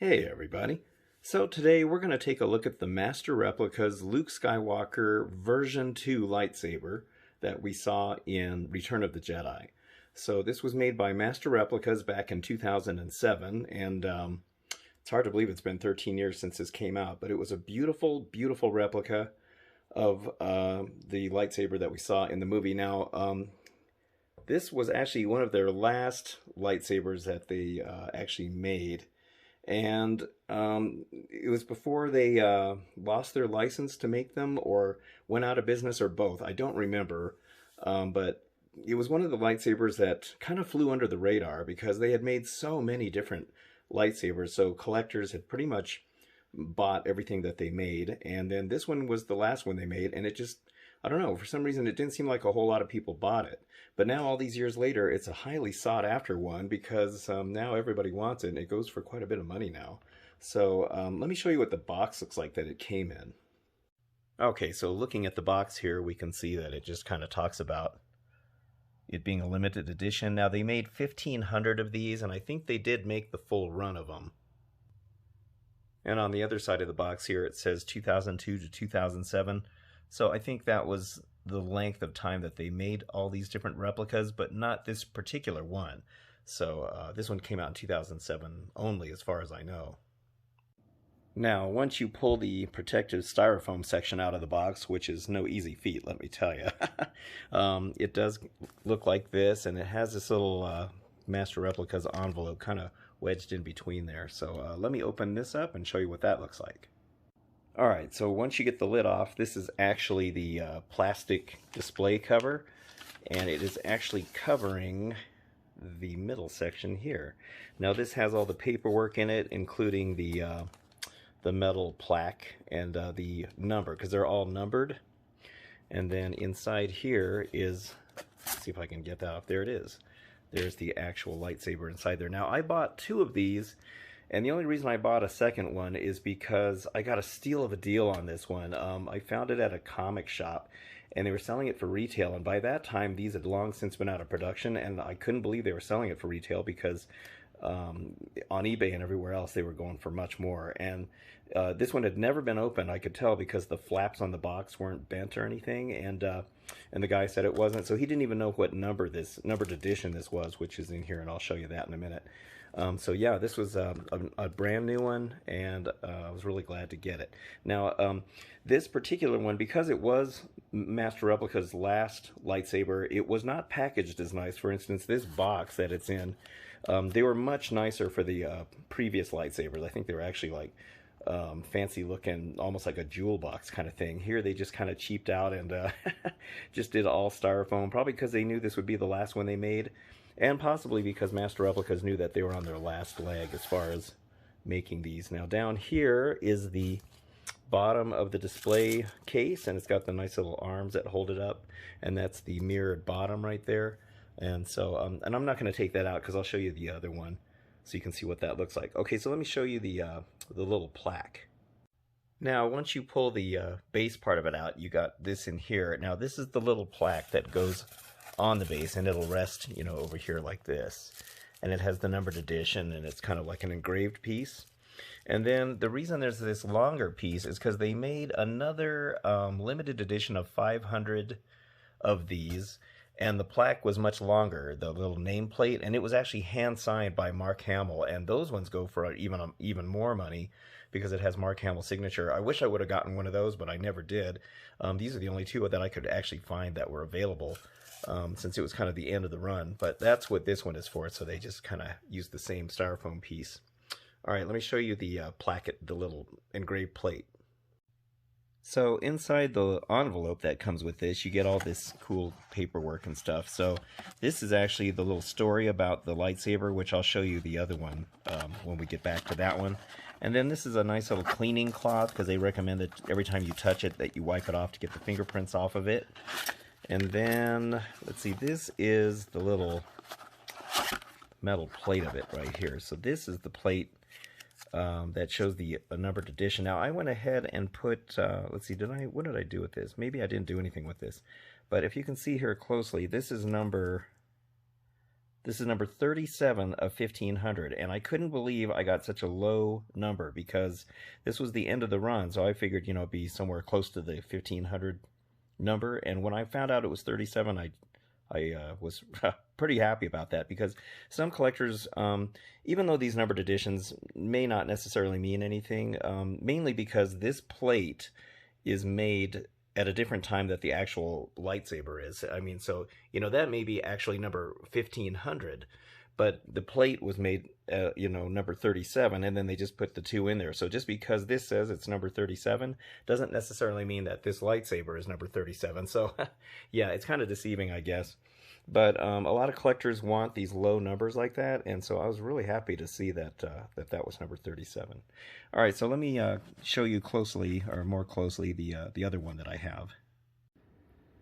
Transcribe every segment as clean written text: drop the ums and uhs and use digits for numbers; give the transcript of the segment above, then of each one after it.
Hey everybody. So today we're going to take a look at the Master Replicas Luke Skywalker version 2 lightsaber that we saw in Return of the Jedi. So this was made by Master Replicas back in 2007, and it's hard to believe it's been 13 years since this came out, but it was a beautiful, beautiful replica of the lightsaber that we saw in the movie. Now, this was actually one of their last lightsabers that they actually made. And it was before they lost their license to make them or went out of business or both. I don't remember. But it was one of the lightsabers that kind of flew under the radar because they had made so many different lightsabers. So collectors had pretty much bought everything that they made. And then this one was the last one they made. And it just, I don't know, for some reason it didn't seem like a whole lot of people bought it. But now all these years later, it's a highly sought after one because now everybody wants it and it goes for quite a bit of money now. So let me show you what the box looks like that it came in. Okay, so looking at the box here, we can see that it just kind of talks about it being a limited edition. Now they made 1,500 of these, and I think they did make the full run of them. And on the other side of the box here, it says 2002 to 2007. So I think that was the length of time that they made all these different replicas, but not this particular one. So this one came out in 2007 only, as far as I know. Now, once you pull the protective styrofoam section out of the box, which is no easy feat, let me tell you, it does look like this, and it has this little Master Replicas envelope kind of wedged in between there. So let me open this up and show you what that looks like. Alright, so once you get the lid off, this is actually the plastic display cover, and it is actually covering the middle section here. Now this has all the paperwork in it, including the metal plaque and the number, because they're all numbered. And then inside here is, let's see if I can get that off, there it is. There's the actual lightsaber inside there. Now I bought 2 of these, and the only reason I bought a second one is because I got a steal of a deal on this one. I found it at a comic shop, and they were selling it for retail. And by that time, these had long since been out of production, and I couldn't believe they were selling it for retail because on eBay and everywhere else, they were going for much more. And this one had never been opened, I could tell, because the flaps on the box weren't bent or anything. And the guy said it wasn't, so he didn't even know what numbered edition this was, which is in here, and I'll show you that in a minute. So yeah, this was a brand new one, and I was really glad to get it. Now, this particular one, because it was Master Replica's last lightsaber, it was not packaged as nice. For instance, this box that it's in, they were much nicer for the previous lightsabers. I think they were actually like fancy looking, almost like a jewel box kind of thing. Here they just kind of cheaped out and just did all styrofoam, probably because they knew this would be the last one they made. And possibly because Master Replicas knew that they were on their last leg as far as making these. Now down here is the bottom of the display case, and it's got the nice little arms that hold it up, and that's the mirrored bottom right there. And so, and I'm not going to take that out because I'll show you the other one so you can see what that looks like. Okay, so let me show you the little plaque. Now, once you pull the base part of it out, you got this in here. Now, this is the little plaque that goes on the base, and it'll rest, you know, over here like this. And it has the numbered edition, and it's kind of like an engraved piece. And then the reason there's this longer piece is because they made another limited edition of 500 of these, and the plaque was much longer, the little nameplate, and it was actually hand-signed by Mark Hamill, and those ones go for even more money because it has Mark Hamill's signature. I wish I would have gotten one of those, but I never did. These are the only 2 that I could actually find that were available. Since it was kind of the end of the run, but that's what this one is for, so they just kind of used the same styrofoam piece. Alright, let me show you the placket, the little engraved plate. So inside the envelope that comes with this, you get all this cool paperwork and stuff. So this is actually the little story about the lightsaber, which I'll show you the other one when we get back to that one. And then this is a nice little cleaning cloth, because they recommend that every time you touch it that you wipe it off to get the fingerprints off of it. And then, let's see, this is the little metal plate of it right here. So this is the plate that shows the numbered edition. Now, I went ahead and put, let's see, what did I do with this? Maybe I didn't do anything with this. But if you can see here closely, this is number This is number 37 of 1500, and I couldn't believe I got such a low number because this was the end of the run, so I figured, you know, it'd be somewhere close to the 1500 number, and when I found out it was 37, I was pretty happy about that because some collectors, even though these numbered editions may not necessarily mean anything, mainly because this plate is made at a different time that the actual lightsaber is. I mean, so, you know, that may be actually number 1500, but the plate was made, you know, number 37, and then they just put the 2 in there. So just because this says it's number 37 doesn't necessarily mean that this lightsaber is number 37. So, yeah, it's kind of deceiving, I guess. But a lot of collectors want these low numbers like that, and so I was really happy to see that that was number 37. All right, so let me show you closely, or more closely, the other one that I have.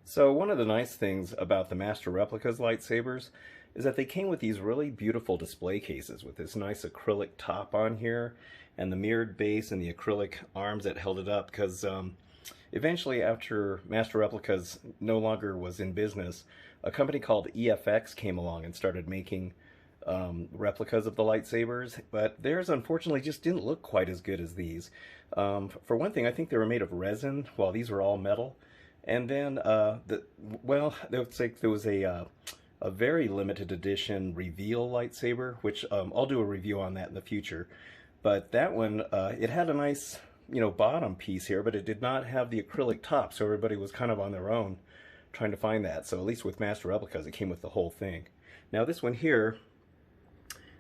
So one of the nice things about the Master Replicas lightsabers is that they came with these really beautiful display cases with this nice acrylic top on here, and the mirrored base and the acrylic arms that held it up, because eventually, after Master Replicas no longer was in business, a company called EFX came along and started making replicas of the lightsabers, but theirs unfortunately just didn't look quite as good as these. For one thing, I think they were made of resin, while these were all metal. And then, there was a very limited edition reveal lightsaber, which I'll do a review on that in the future. But that one, it had a nice, you know, bottom piece here, but it did not have the acrylic top, so everybody was kind of on their own trying to find that. So at least with Master Replicas, it came with the whole thing. Now this one here,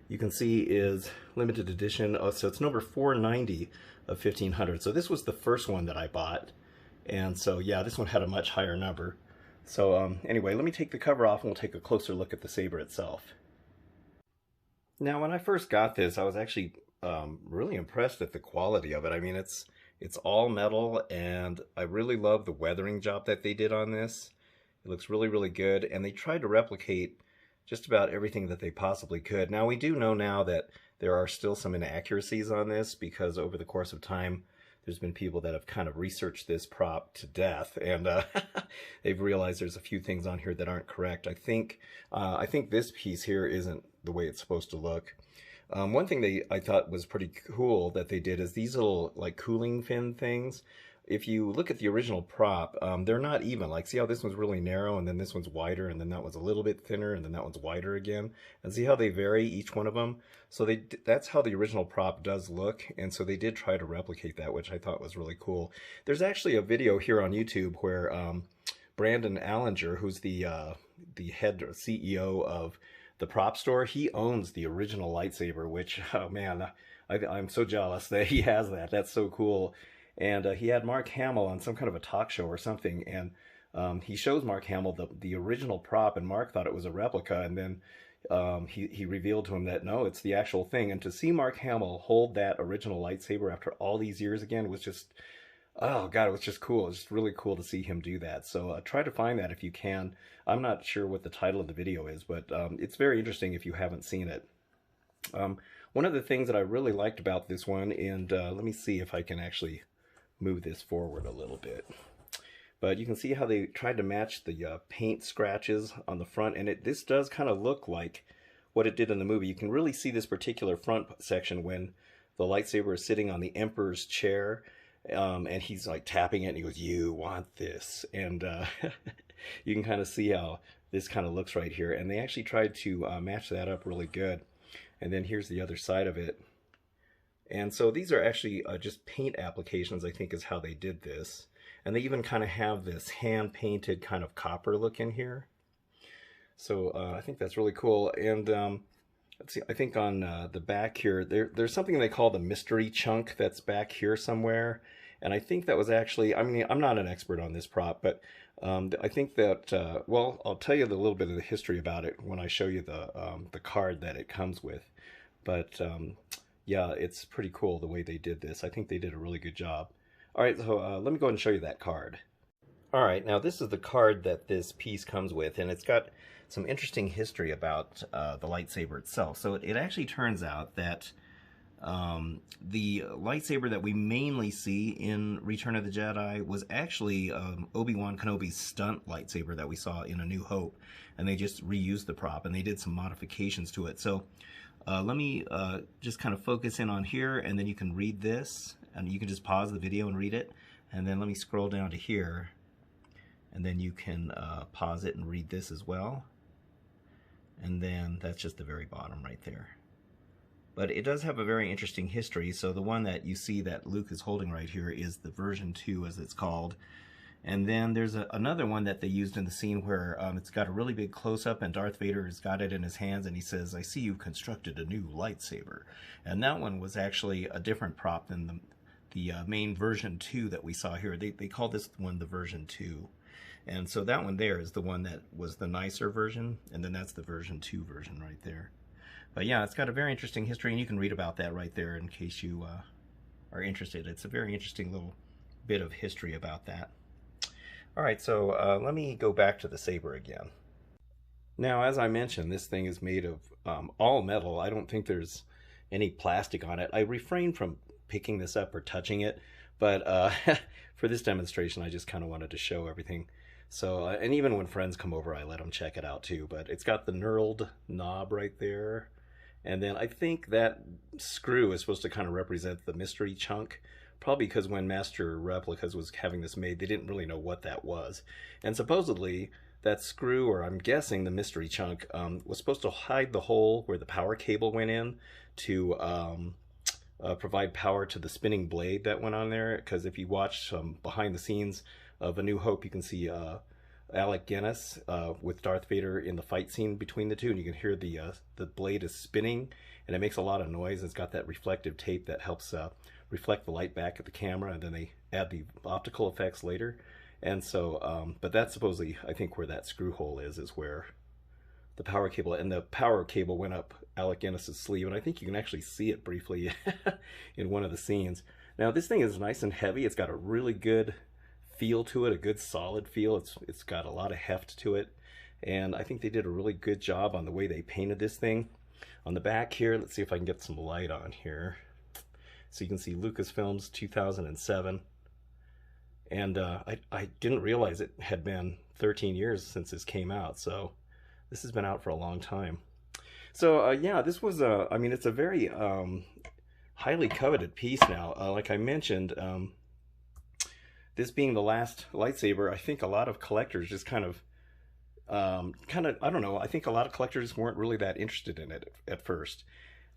you can see is limited edition. Oh, so it's number 490 of 1500. So this was the first one that I bought. And so, yeah, this one had a much higher number. So anyway, let me take the cover off and we'll take a closer look at the saber itself. Now, when I first got this, I was actually really impressed at the quality of it. I mean, it's all metal, and I really love the weathering job that they did on this. It looks really, really good, and they tried to replicate just about everything that they possibly could. Now, we do know now that there are still some inaccuracies on this, because over the course of time, there's been people that have kind of researched this prop to death, and they've realized there's a few things on here that aren't correct. I think this piece here isn't the way it's supposed to look. One thing I thought was pretty cool that they did is these little like cooling fin things. If you look at the original prop, they're not even. Like, see how this one's really narrow, and then this one's wider, and then that one's a little bit thinner, and then that one's wider again. And see how they vary, each one of them? So that's how the original prop does look, and so they did try to replicate that, which I thought was really cool. There's actually a video here on YouTube where Brandon Allinger, who's the head CEO of the prop store, he owns the original lightsaber, which, oh man, I'm so jealous that he has that. That's so cool. And he had Mark Hamill on some kind of a talk show or something, and he shows Mark Hamill the original prop, and Mark thought it was a replica, and then he revealed to him that no, it's the actual thing. And to see Mark Hamill hold that original lightsaber after all these years again was just, oh god, it was just cool. It was just really cool to see him do that. So try to find that if you can. I'm not sure what the title of the video is, but it's very interesting if you haven't seen it. One of the things that I really liked about this one, and let me see if I can actually move this forward a little bit. But you can see how they tried to match the paint scratches on the front, and this does kind of look like what it did in the movie. You can really see this particular front section when the lightsaber is sitting on the Emperor's chair, and he's like tapping it, and he goes, "You want this?" And you can kind of see how this kind of looks right here. And they actually tried to match that up really good. And then here's the other side of it. And so these are actually just paint applications, I think, is how they did this. And they even kind of have this hand-painted kind of copper look in here. So I think that's really cool. And let's see, I think on the back here, there's something they call the mystery chunk that's back here somewhere. And I think that was actually, I mean, I'm not an expert on this prop, but I think that, well, I'll tell you a little bit of the history about it when I show you the card that it comes with. But yeah, it's pretty cool the way they did this. I think they did a really good job. All right, so let me go ahead and show you that card. All right, now this is the card that this piece comes with, and it's got some interesting history about the lightsaber itself. So it actually turns out that The lightsaber that we mainly see in Return of the Jedi was actually Obi-Wan Kenobi's stunt lightsaber that we saw in A New Hope, and they just reused the prop and they did some modifications to it. So let me just kind of focus in on here, and then you can read this, and you can just pause the video and read it, and then let me scroll down to here, and then you can pause it and read this as well, and then that's just the very bottom right there. But it does have a very interesting history. So the one that you see that Luke is holding right here is the version 2, as it's called. And then there's another one that they used in the scene where it's got a really big close-up and Darth Vader has got it in his hands and he says, "I see you've constructed a new lightsaber." And that one was actually a different prop than the main version 2 that we saw here. They call this one the version 2. And so that one there is the one that was the nicer version, and then that's the version 2 version right there. But yeah, it's got a very interesting history, and you can read about that right there in case you are interested. It's a very interesting little bit of history about that. All right, so let me go back to the saber again. Now, as I mentioned, this thing is made of all metal. I don't think there's any plastic on it. I refrained from picking this up or touching it, but for this demonstration, I just kind of wanted to show everything. So, and even when friends come over, I let them check it out too. But it's got the knurled knob right there. And then I think that screw is supposed to kind of represent the mystery chunk, probably because when Master Replicas was having this made, they didn't really know what that was. And supposedly that screw, or I'm guessing the mystery chunk, was supposed to hide the hole where the power cable went in to provide power to the spinning blade that went on there. Because if you watch behind the scenes of A New Hope, you can see Alec Guinness with Darth Vader in the fight scene between the two, and you can hear the blade is spinning, and it makes a lot of noise. It's got that reflective tape that helps reflect the light back at the camera, and then they add the optical effects later. And so, but that's supposedly, I think, where that screw hole is where the power cable, and the power cable went up Alec Guinness's sleeve, and I think you can actually see it briefly in one of the scenes. Now, this thing is nice and heavy. It's got a really good feel to it, a good solid feel. It's got a lot of heft to it, and I think they did a really good job on the way they painted this thing. On the back here, let's see if I can get some light on here. So you can see Lucasfilms 2007, and I didn't realize it had been 13 years since this came out, so this has been out for a long time. So yeah, this was I mean, it's a very highly coveted piece now. Like I mentioned, this being the last lightsaber, I think a lot of collectors just kind of, I don't know, I think a lot of collectors weren't really that interested in it at first.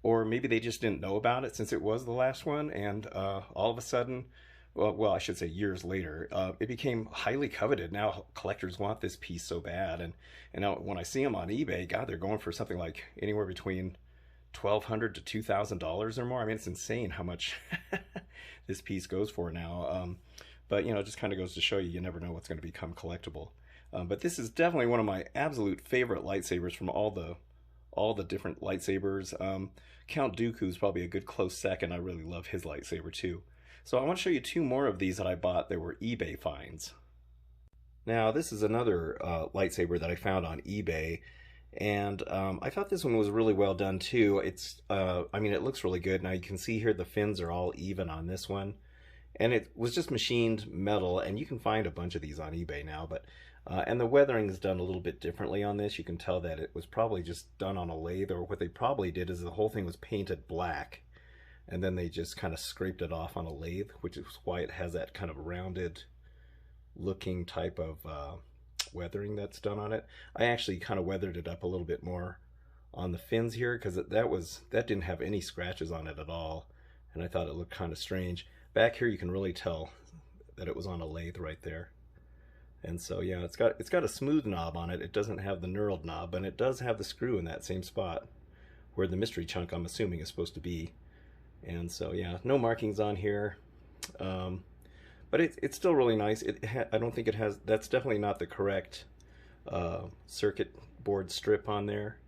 Or maybe they just didn't know about it since it was the last one, and all of a sudden, well, I should say years later, it became highly coveted. Now collectors want this piece so bad, and now when I see them on eBay, God, they're going for something like anywhere between $1,200 to $2,000 or more. I mean, it's insane how much this piece goes for now. But, you know, it just kind of goes to show you never know what's going to become collectible. But this is definitely one of my absolute favorite lightsabers from all the different lightsabers. Count Dooku is probably a good close second. I really love his lightsaber too. So I want to show you two more of these that I bought that were eBay finds. Now, this is another lightsaber that I found on eBay, and I thought this one was really well done too. It's, I mean, it looks really good. Now you can see here the fins are all even on this one. And it was just machined metal, and you can find a bunch of these on eBay now. But and the weathering is done a little bit differently on this. You can tell that it was probably just done on a lathe, or what they probably did is the whole thing was painted black, and then they just kind of scraped it off on a lathe, which is why it has that kind of rounded looking type of weathering that's done on it. I actually kind of weathered it up a little bit more on the fins here, because that didn't have any scratches on it at all, and I thought it looked kind of strange. Back here you can really tell that it was on a lathe right there. And so yeah, it's got a smooth knob on it. It doesn't have the knurled knob, and it does have the screw in that same spot where the mystery chunk, I'm assuming, is supposed to be. And so yeah, no markings on here. But it's still really nice. I don't think it has, that's definitely not the correct circuit board strip on there.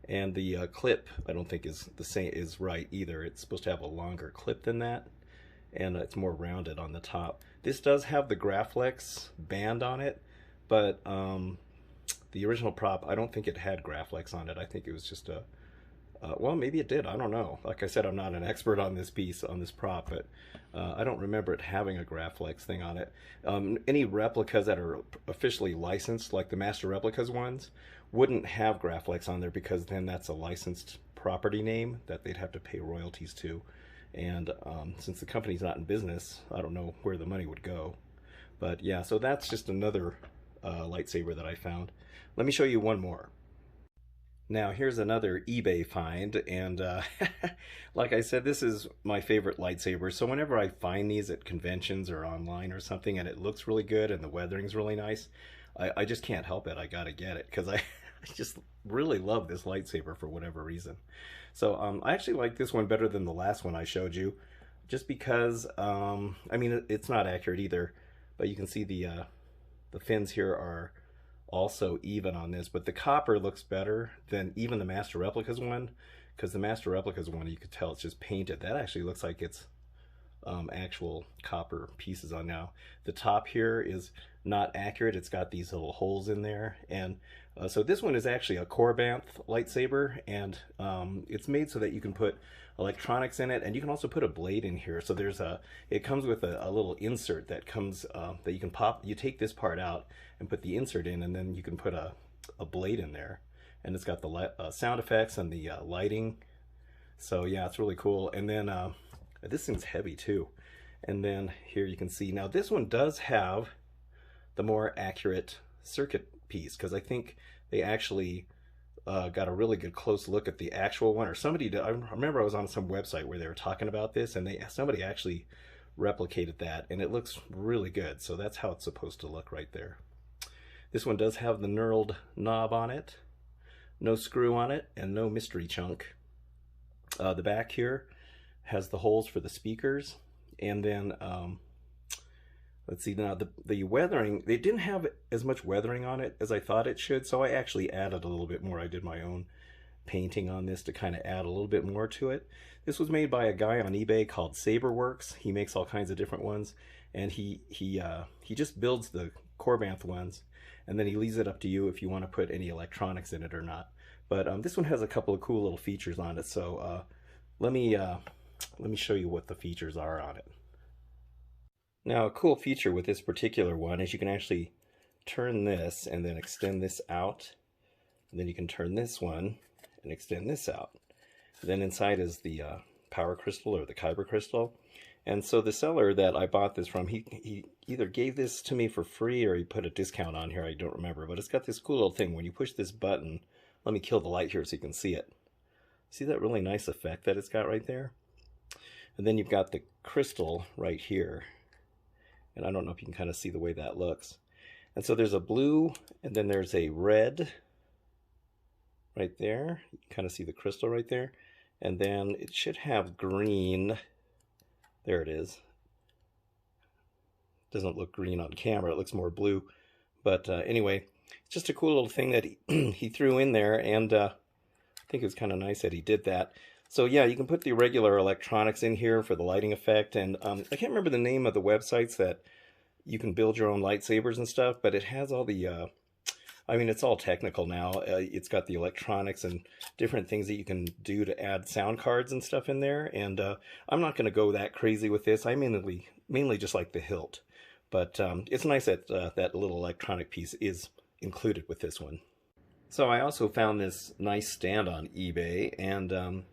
And the clip, I don't think is right either. It's supposed to have a longer clip than that, and it's more rounded on the top. This does have the Graflex band on it, but the original prop, I don't think it had Graflex on it. I think it was just Well, maybe it did. I don't know. Like I said, I'm not an expert on this piece, on this prop, but I don't remember it having a Graflex thing on it. Any replicas that are officially licensed, like the Master Replicas ones, wouldn't have Graflex on there because then that's a licensed property name that they'd have to pay royalties to. And since the company's not in business, I don't know where the money would go. But yeah, so that's just another lightsaber that I found. Let me show you one more. Now here's another eBay find, and like I said, this is my favorite lightsaber. So whenever I find these at conventions or online or something and it looks really good and the weathering's really nice, I just can't help it. I gotta get it because I just really love this lightsaber for whatever reason. So I actually like this one better than the last one I showed you, just because I mean it's not accurate either, but you can see the fins here are also even on this, but the copper looks better than even the Master Replicas one, because the Master Replicas one, you could tell it's just painted. That actually looks like it's actual copper pieces on now. The top here is not accurate. It's got these little holes in there, and so this one is actually a Corbanth lightsaber, and it's made so that you can put electronics in it, and you can also put a blade in here. So there's it comes with a little insert that comes that you can pop. You take this part out and put the insert in, and then you can put a blade in there, and it's got the sound effects and the lighting. So yeah, it's really cool. And then this thing's heavy too. And then here you can see, now this one does have the more accurate circuit piece, because I think they actually got a really good close look at the actual one, or somebody did. I remember I was on some website where they were talking about this, and somebody actually replicated that, and it looks really good. So that's how it's supposed to look right there. This one does have the knurled knob on it, no screw on it, and no mystery chunk. The back here has the holes for the speakers, and then let's see, now the weathering, they didn't have as much weathering on it as I thought it should, so I actually added a little bit more. I did my own painting on this to kind of add a little bit more to it. This was made by a guy on eBay called Saberworks. He makes all kinds of different ones, and he just builds the Corbanth ones, and then he leaves it up to you if you want to put any electronics in it or not. But this one has a couple of cool little features on it, so let me show you what the features are on it. Now, a cool feature with this particular one is you can actually turn this and then extend this out, and then you can turn this one and extend this out. And then inside is the power crystal or the kyber crystal. And so the seller that I bought this from, he either gave this to me for free or he put a discount on here, I don't remember. But it's got this cool little thing. When you push this button, let me kill the light here so you can see it. See that really nice effect that it's got right there? And then you've got the crystal right here. And I don't know if you can kind of see the way that looks. And so there's a blue, and then there's a red right there. You can kind of see the crystal right there. And then it should have green. There it is. Doesn't look green on camera. It looks more blue. But anyway, it's just a cool little thing that he threw in there. And I think it was kind of nice that he did that. So yeah, you can put the regular electronics in here for the lighting effect, and I can't remember the name of the websites that you can build your own lightsabers and stuff, but it has all the, I mean, it's all technical now. It's got the electronics and different things that you can do to add sound cards and stuff in there, and I'm not going to go that crazy with this. I mainly just like the hilt, but it's nice that that little electronic piece is included with this one. So I also found this nice stand on eBay, and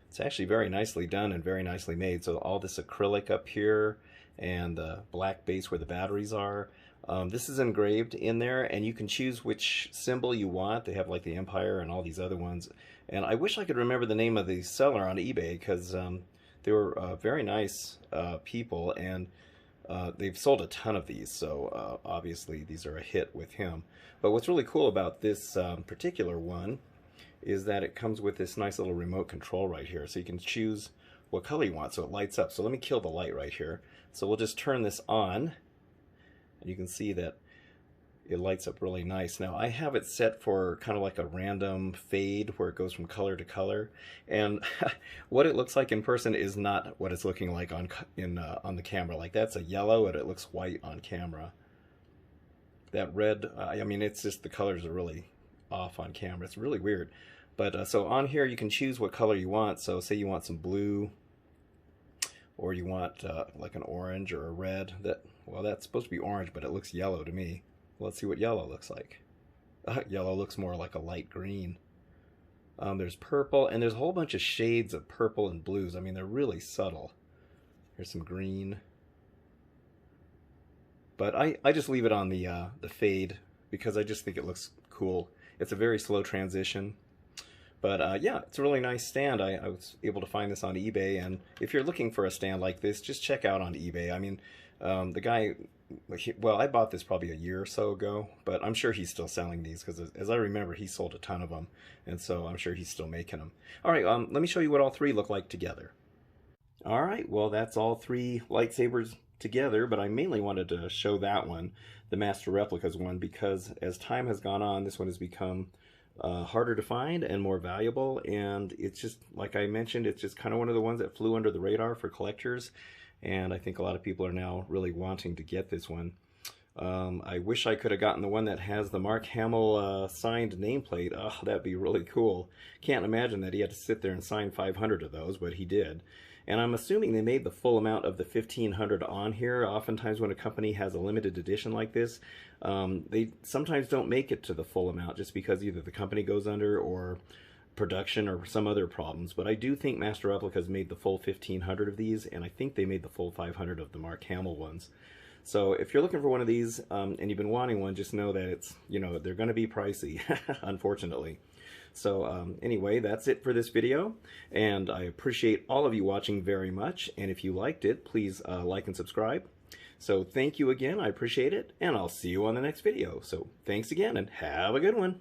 it's actually very nicely done and very nicely made. So all this acrylic up here and the black base where the batteries are. This is engraved in there, and you can choose which symbol you want. They have like the Empire and all these other ones. And I wish I could remember the name of the seller on eBay, because they were very nice people, and they've sold a ton of these. So obviously these are a hit with him. But what's really cool about this particular one is that it comes with this nice little remote control right here. So you can choose what color you want, so it lights up. So let me kill the light right here. So we'll just turn this on, and you can see that it lights up really nice. Now I have it set for kind of like a random fade where it goes from color to color, and what it looks like in person is not what it's looking like on the camera. Like that's a yellow and it looks white on camera. That red, I mean, it's just the colors are really off on camera. It's really weird. But so on here you can choose what color you want. So say you want some blue, or you want like an orange or a red. Well, that's supposed to be orange, but it looks yellow to me. Let's see what yellow looks like. Yellow looks more like a light green. There's purple, and there's a whole bunch of shades of purple and blues. I mean, they're really subtle. Here's some green. But I just leave it on the fade because I just think it looks cool. It's a very slow transition. But yeah, it's a really nice stand. I was able to find this on eBay, and if you're looking for a stand like this, just check out on eBay. I mean, the guy, well, I bought this probably a year or so ago, but I'm sure he's still selling these because as I remember, he sold a ton of them, and so I'm sure he's still making them. All right, let me show you what all three look like together. All right, well, that's all three lightsabers together, but I mainly wanted to show that one, the Master Replicas one, because as time has gone on, this one has become harder to find and more valuable, and it's just, like I mentioned, it's just kind of one of the ones that flew under the radar for collectors, and I think a lot of people are now really wanting to get this one. I wish I could have gotten the one that has the Mark Hamill signed nameplate. Oh, that'd be really cool. Can't imagine that he had to sit there and sign 500 of those, but he did. And I'm assuming they made the full amount of the 1,500 on here. Oftentimes when a company has a limited edition like this, they sometimes don't make it to the full amount just because either the company goes under or production or some other problems. But I do think Master Replicas made the full 1,500 of these, and I think they made the full 500 of the Mark Hamill ones. So if you're looking for one of these and you've been wanting one, just know that it's, you know, they're going to be pricey, unfortunately. So anyway, that's it for this video, and I appreciate all of you watching very much, and if you liked it, please like and subscribe. So thank you again, I appreciate it, and I'll see you on the next video. So thanks again, and have a good one.